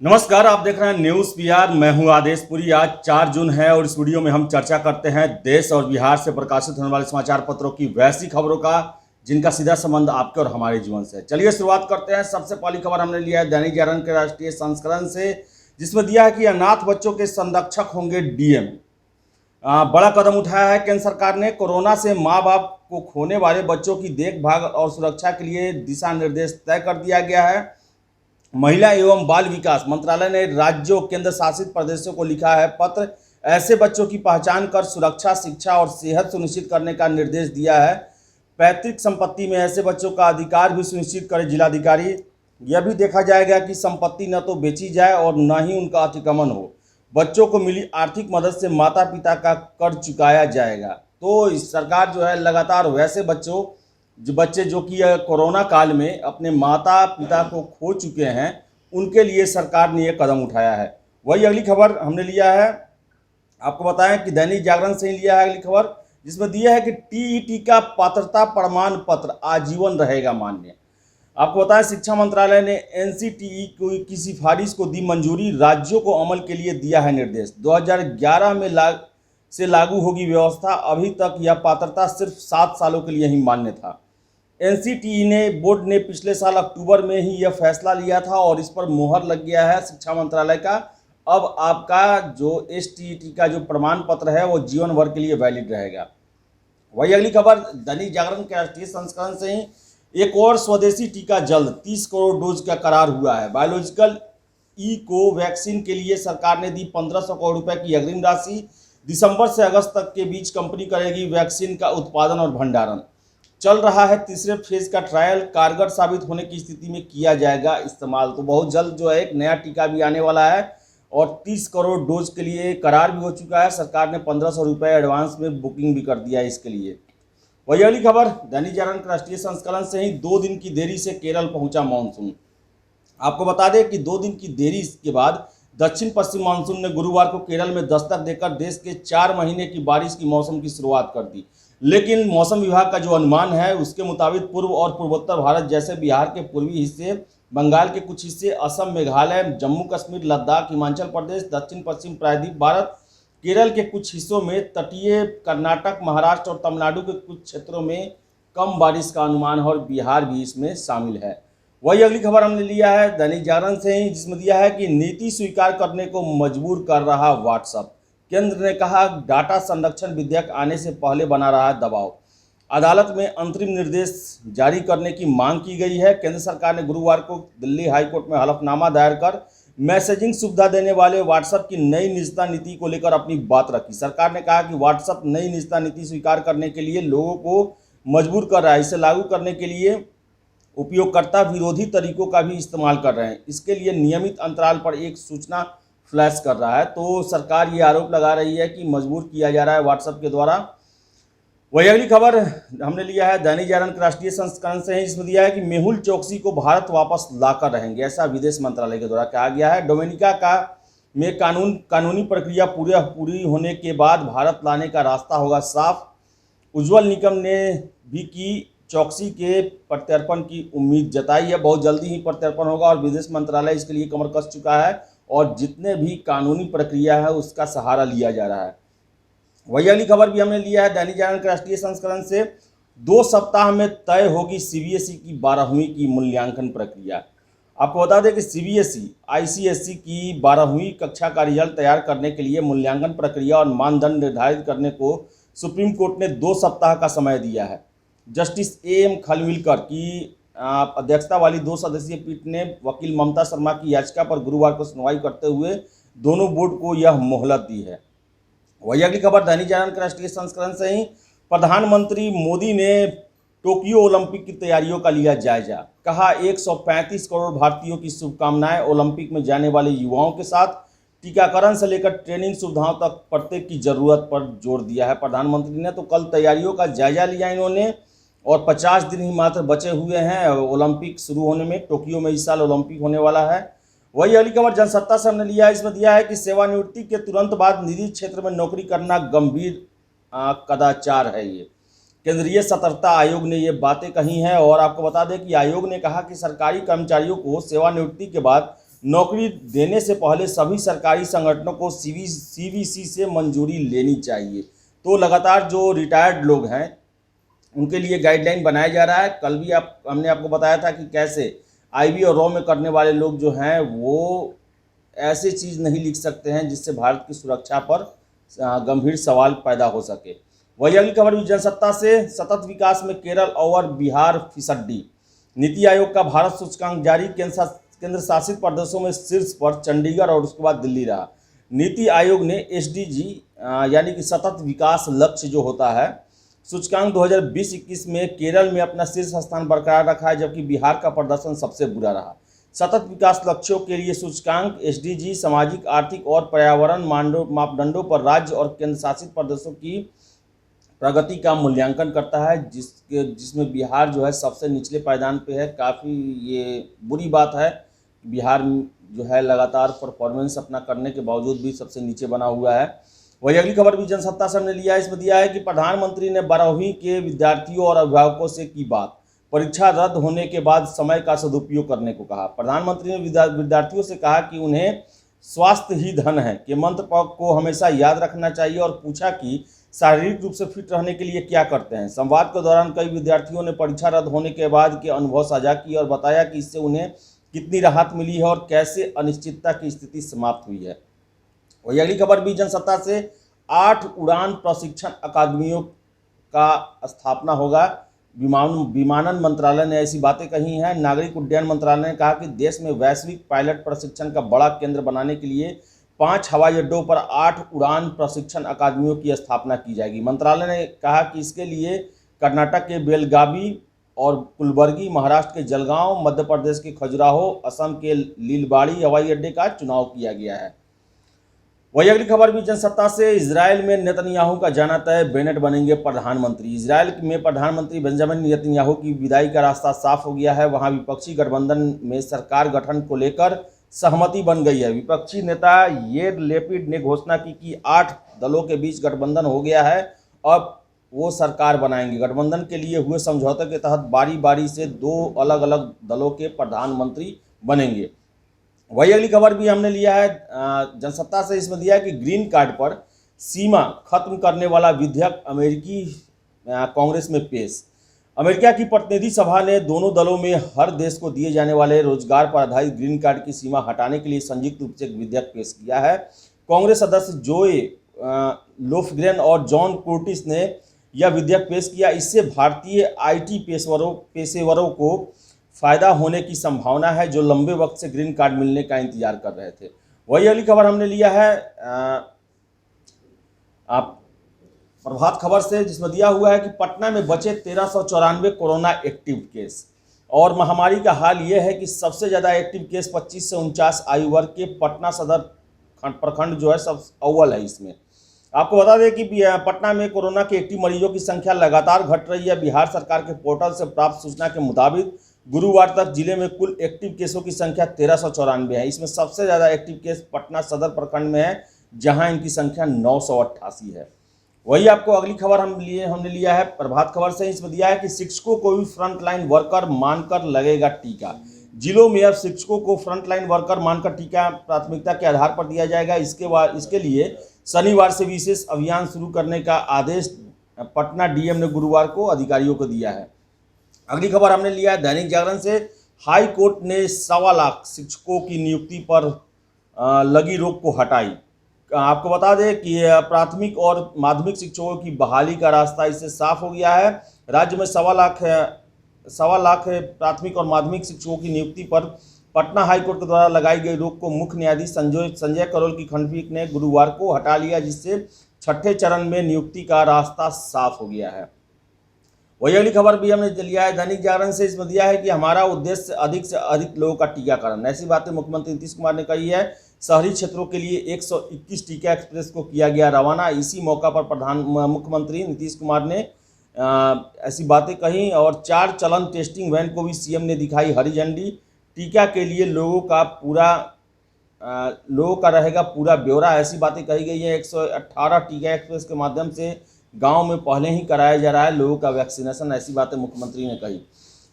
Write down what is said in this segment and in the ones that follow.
नमस्कार, आप देख रहे हैं न्यूज़ बिहार। मैं हूं आदेशपुरी। आज 4 जून है और इस वीडियो में हम चर्चा करते हैं देश और बिहार से प्रकाशित होने वाले समाचार पत्रों की वैसी खबरों का जिनका सीधा संबंध आपके और हमारे जीवन से है। चलिए शुरुआत करते हैं। सबसे पहली खबर हमने लिया है दैनिक जागरण के राष्ट्रीय संस्करण से, जिसमें दिया है कि अनाथ बच्चों के संरक्षक होंगे डीएम। बड़ा कदम उठाया है केंद्र सरकार ने। कोरोना से माँ बाप को खोने वाले बच्चों की देखभाल और सुरक्षा के लिए दिशा निर्देश तय कर दिया गया है। महिला एवं बाल विकास मंत्रालय ने राज्यों केंद्र शासित प्रदेशों को लिखा है पत्र। ऐसे बच्चों की पहचान कर सुरक्षा, शिक्षा और सेहत सुनिश्चित करने का निर्देश दिया है। पैतृक संपत्ति में ऐसे बच्चों का अधिकार भी सुनिश्चित करे जिलाधिकारी। यह भी देखा जाएगा कि संपत्ति न तो बेची जाए और न ही उनका अतिक्रमण हो। बच्चों को मिली आर्थिक मदद से माता पिता का कर्ज चुकाया जाएगा। तो इस सरकार जो है लगातार वैसे बच्चे जो कि कोरोना काल में अपने माता पिता को खो चुके हैं, उनके लिए सरकार ने यह कदम उठाया है। वही अगली खबर हमने लिया है, आपको बताएं कि दैनिक जागरण से ही लिया है अगली खबर, जिसमें दिया है कि टीईटी का पात्रता प्रमाण पत्र आजीवन रहेगा मान्य। आपको बताएं शिक्षा मंत्रालय ने एनसीटीई की सिफारिश को दी मंजूरी। राज्यों को अमल के लिए दिया है निर्देश। 2011 में लागू होगी व्यवस्था। अभी तक यह पात्रता सिर्फ 7 सालों के लिए ही मान्य था। एनसीटीई ने बोर्ड ने पिछले साल अक्टूबर में ही यह फैसला लिया था और इस पर मुहर लग गया है शिक्षा मंत्रालय का। अब आपका जो एसटीईटी का जो प्रमाण पत्र है वो जीवन भर के लिए वैलिड रहेगा। वही अगली खबर दैनिक जागरण के राष्ट्रीय संस्करण से ही, एक और स्वदेशी टीका जल्द, 30 करोड़ डोज का करार हुआ है। बायोलॉजिकल ई को वैक्सीन के लिए सरकार ने दी 1500 करोड़ रुपए की अग्रिम राशि। दिसंबर से अगस्त तक के बीच कंपनी करेगी वैक्सीन का उत्पादन और भंडारण। चल रहा है तीसरे फेज का ट्रायल। कारगर साबित होने की स्थिति में किया जाएगा इस्तेमाल। तो बहुत जल्द जो है एक नया टीका भी आने वाला है और 30 करोड़ डोज के लिए करार भी हो चुका है। सरकार ने 1500 रुपये एडवांस में बुकिंग भी कर दिया है इसके लिए। वही अगली खबर दैनिक जागरण के राष्ट्रीय संस्करण से ही, 2 दिन की देरी से केरल पहुंचा मानसून। आपको बता दें कि 2 दिन की देरी के बाद दक्षिण पश्चिम मानसून ने गुरुवार को केरल में दस्तक देकर देश के 4 महीने की बारिश की मौसम की शुरुआत कर दी। लेकिन मौसम विभाग का जो अनुमान है उसके मुताबिक पूर्व और पूर्वोत्तर भारत जैसे बिहार के पूर्वी हिस्से, बंगाल के कुछ हिस्से, असम, मेघालय, जम्मू कश्मीर, लद्दाख, हिमाचल प्रदेश, दक्षिण पश्चिम प्रायद्वीप भारत, केरल के कुछ हिस्सों में, तटीय कर्नाटक, महाराष्ट्र और तमिलनाडु के कुछ क्षेत्रों में कम बारिश का अनुमान है और बिहार भी इसमें शामिल है। वही अगली खबर हमने लिया है दैनिक जागरण से ही, जिसमें दिया है कि नीति स्वीकार करने को मजबूर कर रहा व्हाट्सएप। केंद्र ने कहा डाटा संरक्षण विधेयक आने से पहले बना रहा है दबाव। अदालत में अंतरिम निर्देश जारी करने की मांग की गई है। केंद्र सरकार ने गुरुवार को दिल्ली हाईकोर्ट में हलफनामा दायर कर मैसेजिंग सुविधा देने वाले व्हाट्सएप की नई निजता नीति को लेकर अपनी बात रखी। सरकार ने कहा कि व्हाट्सएप नई निजता नीति स्वीकार करने के लिए लोगों को मजबूर कर रहा है। इसे लागू करने के लिए उपयोगकर्ता विरोधी तरीकों का भी इस्तेमाल कर रहे हैं। इसके लिए नियमित अंतराल पर एक सूचना फ्लैश कर रहा है। तो सरकार ये आरोप लगा रही है कि मजबूर किया जा रहा है व्हाट्सएप के द्वारा। वही अगली खबर हमने लिया है दैनिक जागरण के राष्ट्रीय संस्करण से है, जिसमें दिया है कि मेहुल चोकसी को भारत वापस लाकर रहेंगे, ऐसा विदेश मंत्रालय के द्वारा कहा गया है। डोमिनिका में कानूनी प्रक्रिया पूरी होने के बाद भारत लाने का रास्ता होगा साफ। उज्ज्वल निकम ने भी की चौकसी के प्रत्यर्पण की उम्मीद जताई है। बहुत जल्दी ही प्रत्यर्पण होगा और विदेश मंत्रालय इसके लिए कमर कस चुका है और जितने भी कानूनी प्रक्रिया है उसका सहारा लिया जा रहा है। वही अगली खबर भी हमने लिया है दैनिक जागरण के राष्ट्रीय संस्करण से, 2 सप्ताह में तय होगी सीबीएसई की 12वीं की मूल्यांकन प्रक्रिया। आपको बता दें कि सीबीएसई आईसीएसई की 12वीं कक्षा का रिजल्ट तैयार करने के लिए मूल्यांकन प्रक्रिया और मानदंड निर्धारित करने को सुप्रीम कोर्ट ने 2 सप्ताह का समय दिया है। जस्टिस एएम खलविलकर की अध्यक्षता वाली 2 सदस्यीय पीठ ने वकील ममता शर्मा की याचिका पर गुरुवार को सुनवाई करते हुए दोनों बोर्ड को यह मोहलत दी है। वही अगली खबर दैनिक जागरण के राष्ट्रीय संस्करण से ही, प्रधानमंत्री मोदी ने टोक्यो ओलंपिक की तैयारियों का लिया जायजा। कहा 135 करोड़ भारतीयों की शुभकामनाएं। ओलंपिक में जाने वाले युवाओं के साथ टीकाकरण से लेकर ट्रेनिंग सुविधाओं तक प्रत्येक की जरूरत पर जोर दिया है प्रधानमंत्री ने। तो कल तैयारियों का जायजा लिया इन्होंने और 50 दिन ही मात्र बचे हुए हैं ओलंपिक शुरू होने में। टोक्यो में इस साल ओलंपिक होने वाला है। वही अगली खबर जनसत्ता से हमने लिया है, इसमें दिया है कि सेवानिवृत्ति के तुरंत बाद निजी क्षेत्र में नौकरी करना गंभीर कदाचार है। ये केंद्रीय सतर्कता आयोग ने ये बातें कही हैं और आपको बता दें कि आयोग ने कहा कि सरकारी कर्मचारियों को सेवानिवृत्ति के बाद नौकरी देने से पहले सभी सरकारी संगठनों को सीवीसी से मंजूरी लेनी चाहिए। तो लगातार जो रिटायर्ड लोग हैं उनके लिए गाइडलाइन बनाया जा रहा है। कल भी हमने आपको बताया था कि कैसे आईबी और रॉ में करने वाले लोग जो हैं वो ऐसी चीज़ नहीं लिख सकते हैं जिससे भारत की सुरक्षा पर गंभीर सवाल पैदा हो सके। वही अगली खबर भी जनसत्ता से, सतत विकास में केरल और बिहार फिसड्डी। नीति आयोग का भारत सूचकांक जारी, केंद्र शासित प्रदेशों में शीर्ष पर चंडीगढ़ और उसके बाद दिल्ली रहा। नीति आयोग ने एसडीजी यानी कि सतत विकास लक्ष्य जो होता है सूचकांक 2020-21 में केरल में अपना शीर्ष स्थान बरकरार रखा है, जबकि बिहार का प्रदर्शन सबसे बुरा रहा। सतत विकास लक्ष्यों के लिए सूचकांक एसडीजी सामाजिक, आर्थिक और पर्यावरण मापदंडों पर राज्य और केंद्र शासित प्रदेशों की प्रगति का मूल्यांकन करता है, जिसमें बिहार जो है सबसे निचले पायदान पे है। काफ़ी ये बुरी बात है, बिहार जो है लगातार परफॉर्मेंस अपना करने के बावजूद भी सबसे नीचे बना हुआ है। वही अगली खबर भी जनसत्ता से हमने लिया है। इसमें दिया है कि प्रधानमंत्री ने 12वीं के विद्यार्थियों और अभिभावकों से की बात, परीक्षा रद्द होने के बाद समय का सदुपयोग करने को कहा। प्रधानमंत्री ने विद्यार्थियों से कहा कि उन्हें स्वास्थ्य ही धन है के मंत्र को हमेशा याद रखना चाहिए और पूछा कि शारीरिक रूप से फिट रहने के लिए क्या करते हैं। संवाद के दौरान कई विद्यार्थियों ने परीक्षा रद्द होने के बाद के अनुभव साझा किए और बताया कि इससे उन्हें कितनी राहत मिली है और कैसे अनिश्चितता की स्थिति समाप्त हुई है। वही अगली खबर भी जनसत्ता से, 8 उड़ान प्रशिक्षण अकादमियों का स्थापना होगा। विमानन मंत्रालय ने ऐसी बातें कही हैं। नागरिक उड्डयन मंत्रालय ने कहा कि देश में वैश्विक पायलट प्रशिक्षण का बड़ा केंद्र बनाने के लिए 5 हवाई अड्डों पर 8 उड़ान प्रशिक्षण अकादमियों की स्थापना की जाएगी। मंत्रालय ने कहा कि इसके लिए कर्नाटक के बेलगावी और कुलबर्गी, महाराष्ट्र के जलगांव, मध्य प्रदेश के खजुराहो, असम के लीलबाड़ी हवाई अड्डे का चुनाव किया गया है। वही अगली खबर भी जनसत्ता से, इजरायल में नेतन्याहू का जाना तय, बेनेट बनेंगे प्रधानमंत्री। इजरायल में प्रधानमंत्री बेंजामिन नेतन्याहू की विदाई का रास्ता साफ हो गया है। वहां विपक्षी गठबंधन में सरकार गठन को लेकर सहमति बन गई है। विपक्षी नेता येर लेपिड ने घोषणा की कि 8 दलों के बीच गठबंधन हो गया है, अब वो सरकार बनाएंगे। गठबंधन के लिए हुए समझौते के तहत बारी बारी से 2 अलग अलग दलों के प्रधानमंत्री बनेंगे। वही अगली खबर भी हमने लिया है जनसत्ता से। इसमें दिया है कि ग्रीन कार्ड पर सीमा खत्म करने वाला विधेयक अमेरिकी कांग्रेस में पेश। अमेरिका की प्रतिनिधि सभा ने दोनों दलों में हर देश को दिए जाने वाले रोजगार पर आधारित ग्रीन कार्ड की सीमा हटाने के लिए संयुक्त रूप से एक विधेयक पेश किया है। कांग्रेस सदस्य जोए लोफग्रेन और जॉन कुर्टिस ने यह विधेयक पेश किया। इससे भारतीय आईटी पेशेवरों को फायदा होने की संभावना है, जो लंबे वक्त से ग्रीन कार्ड मिलने का इंतजार कर रहे थे। वही अगली खबर हमने लिया है आप प्रभात खबर से, जिसमें दिया हुआ है कि पटना में बचे 1394 कोरोना एक्टिव केस। और महामारी का हाल यह है कि सबसे ज़्यादा एक्टिव केस 25 से 49 आयु वर्ग के पटना सदर प्रखंड जो है सब अव्वल है इसमें। आपको बता दें कि पटना में कोरोना के एक्टिव मरीजों की संख्या लगातार घट रही है। बिहार सरकार के पोर्टल से प्राप्त सूचना के मुताबिक गुरुवार तक जिले में कुल एक्टिव केसों की संख्या 1394 है। इसमें सबसे ज़्यादा एक्टिव केस पटना सदर प्रखंड में है, जहां इनकी संख्या 988 है। वही आपको अगली खबर हमने लिया है प्रभात खबर से। इसमें दिया है कि शिक्षकों को भी फ्रंटलाइन वर्कर मानकर लगेगा टीका। जिलों में अब शिक्षकों को फ्रंटलाइन वर्कर मानकर टीका प्राथमिकता के आधार पर दिया जाएगा। इसके लिए शनिवार से विशेष अभियान शुरू करने का आदेश पटना डीएम ने गुरुवार को अधिकारियों को दिया है। अगली खबर हमने लिया है दैनिक जागरण से। हाई कोर्ट ने 1.25 लाख शिक्षकों की नियुक्ति पर लगी रोक को हटाई। आपको बता दें कि प्राथमिक और माध्यमिक शिक्षकों की बहाली का रास्ता इससे साफ हो गया है। राज्य में 1.25 लाख प्राथमिक और माध्यमिक शिक्षकों की नियुक्ति पर पटना हाईकोर्ट के द्वारा लगाई गई रोक को मुख्य न्यायाधीश संजय करोल की खंडपीठ ने गुरुवार को हटा लिया, जिससे छठे चरण में नियुक्ति का रास्ता साफ हो गया है। वही अगली खबर भी हमने लिया है दैनिक जागरण से। इसमें दिया है कि हमारा उद्देश्य से अधिक लोगों का टीकाकरण। ऐसी बातें मुख्यमंत्री नीतीश कुमार ने कही है। शहरी क्षेत्रों के लिए 121 टीका एक्सप्रेस को किया गया रवाना। इसी मौका पर मुख्यमंत्री नीतीश कुमार ने ऐसी बातें कही और 4 चलन टेस्टिंग वैन को भी सीएम ने दिखाई हरी झंडी। टीका के लिए लोगों का रहेगा पूरा ब्यौरा। ऐसी बातें कही गई हैं। 118 टीका एक्सप्रेस के माध्यम से गांव में पहले ही कराया जा रहा है लोगों का वैक्सीनेशन। ऐसी बातें मुख्यमंत्री ने कही।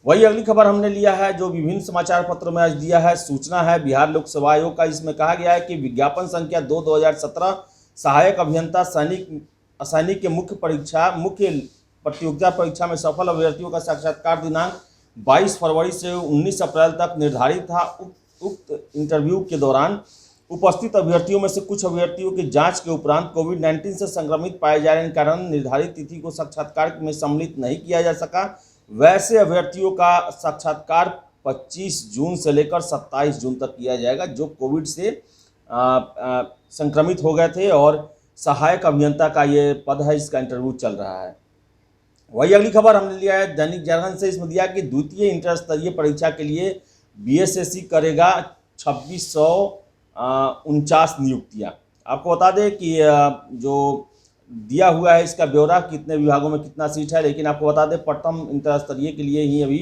वही अगली खबर हमने लिया है जो विभिन्न समाचार पत्रों में आज दिया है। सूचना है बिहार लोक सेवा आयोग का। इसमें कहा गया है कि विज्ञापन संख्या 2/2017 सहायक अभियंता सैनिक के मुख्य प्रतियोगिता परीक्षा में सफल अभ्यर्थियों का साक्षात्कार दिनांक 22 फरवरी से 19 अप्रैल तक निर्धारित था। उक्त इंटरव्यू के दौरान उपस्थित अभ्यर्थियों में से कुछ अभ्यर्थियों की जांच के उपरांत कोविड-19 से संक्रमित पाए जाने के कारण निर्धारित तिथि को साक्षात्कार में सम्मिलित नहीं किया जा सका। वैसे अभ्यर्थियों का साक्षात्कार 25 जून से लेकर 27 जून तक किया जाएगा जो कोविड से संक्रमित हो गए थे और सहायक अभियंता का ये पद है, इसका इंटरव्यू चल रहा है। वही अगली खबर हमने लिया है दैनिक जागरण से। इसमें दिया कि द्वितीय इंटर स्तरीय परीक्षा के लिए बीएसएससी करेगा 2649 नियुक्तियां। आपको बता दें कि जो दिया हुआ है इसका ब्यौरा कितने विभागों में कितना सीट है, लेकिन आपको बता दें प्रथम इंटर स्तरीय के लिए ही अभी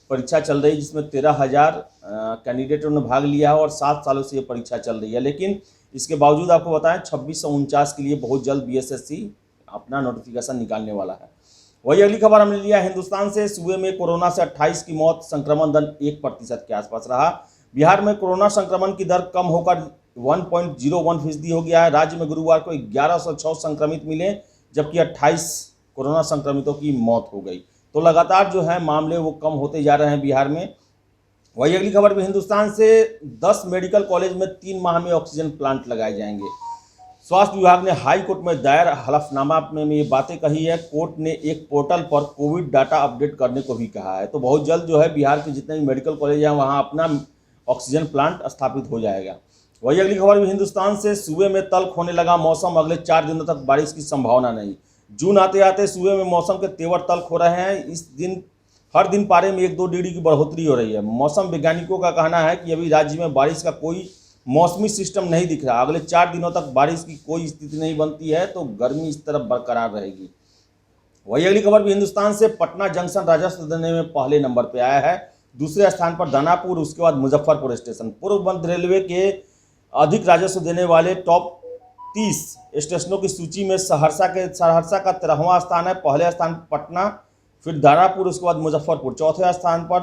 परीक्षा चल रही है जिसमें 13,000 कैंडिडेटों ने भाग लिया है और 7 सालों से ये परीक्षा चल रही है। लेकिन इसके बावजूद आपको बताएं 2649 के लिए बहुत जल्द बीएसएससी अपना नोटिफिकेशन निकालने वाला है। वही अगली खबर हमने लिया हिंदुस्तान से। सूबे में कोरोना से 28 की मौत, संक्रमण दर 1% के आसपास रहा। बिहार में कोरोना संक्रमण की दर कम होकर 1.01% हो गया है। राज्य में गुरुवार को 1106 संक्रमित मिले जबकि 28 कोरोना संक्रमितों की मौत हो गई। तो लगातार जो है मामले वो कम होते जा रहे हैं बिहार में। वही अगली खबर भी हिंदुस्तान से। 10 मेडिकल कॉलेज में 3 माह में ऑक्सीजन प्लांट लगाए जाएंगे। स्वास्थ्य विभाग ने हाई कोर्ट में दायर हलफनामा में ये बातें कही है। कोर्ट ने एक पोर्टल पर कोविड डाटा अपडेट करने को भी कहा है। तो बहुत जल्द जो है बिहार के जितने भी मेडिकल कॉलेज हैं वहाँ अपना ऑक्सीजन प्लांट स्थापित हो जाएगा। वही अगली खबर भी हिंदुस्तान से। सूबे में तल्ख होने लगा मौसम, अगले 4 दिनों तक बारिश की संभावना नहीं। जून आते आते सूबे में मौसम के तेवर तल्ख हो रहे हैं। हर दिन पारे में 1-2 डिग्री की बढ़ोतरी हो रही है। मौसम वैज्ञानिकों का कहना है कि अभी राज्य में बारिश का कोई मौसमी सिस्टम नहीं दिख रहा। अगले 4 दिनों तक बारिश की कोई स्थिति नहीं बनती है तो गर्मी इस तरफ बरकरार रहेगी। वही अगली खबर भी हिंदुस्तान से। पटना जंक्शन राजस्व देने में पहले नंबर पर आया है। दूसरे स्थान पर दानापुर, उसके बाद मुजफ्फरपुर स्टेशन। पूर्व मध्य रेलवे के अधिक राजस्व देने वाले टॉप 30 स्टेशनों की सूची में सहरसा का 13वां स्थान है। पहले स्थान पटना, फिर दानापुर, उसके बाद मुजफ्फरपुर। चौथे स्थान पर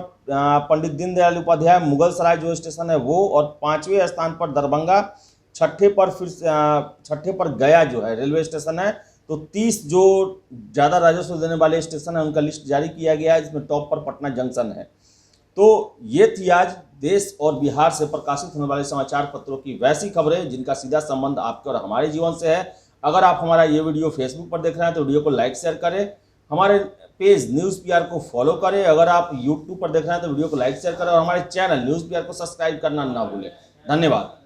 पंडित दीनदयाल उपाध्याय मुगल सराय जो स्टेशन है वो, और 5वें स्थान पर दरभंगा। छठे पर गया जो है रेलवे स्टेशन है। तो 30 जो ज़्यादा राजस्व देने वाले स्टेशन है उनका लिस्ट जारी किया गया है जिसमें टॉप पर पटना जंक्शन है। तो ये थी आज देश और बिहार से प्रकाशित होने वाले समाचार पत्रों की वैसी खबरें जिनका सीधा संबंध आपके और हमारे जीवन से है। अगर आप हमारा ये वीडियो फेसबुक पर देख रहे हैं तो वीडियो को लाइक शेयर करें, हमारे पेज न्यूज़ पीआर को फॉलो करें। अगर आप यूट्यूब पर देख रहे हैं तो वीडियो को लाइक शेयर करें और हमारे चैनल न्यूज़ पीआर को सब्सक्राइब करना ना भूलें। धन्यवाद।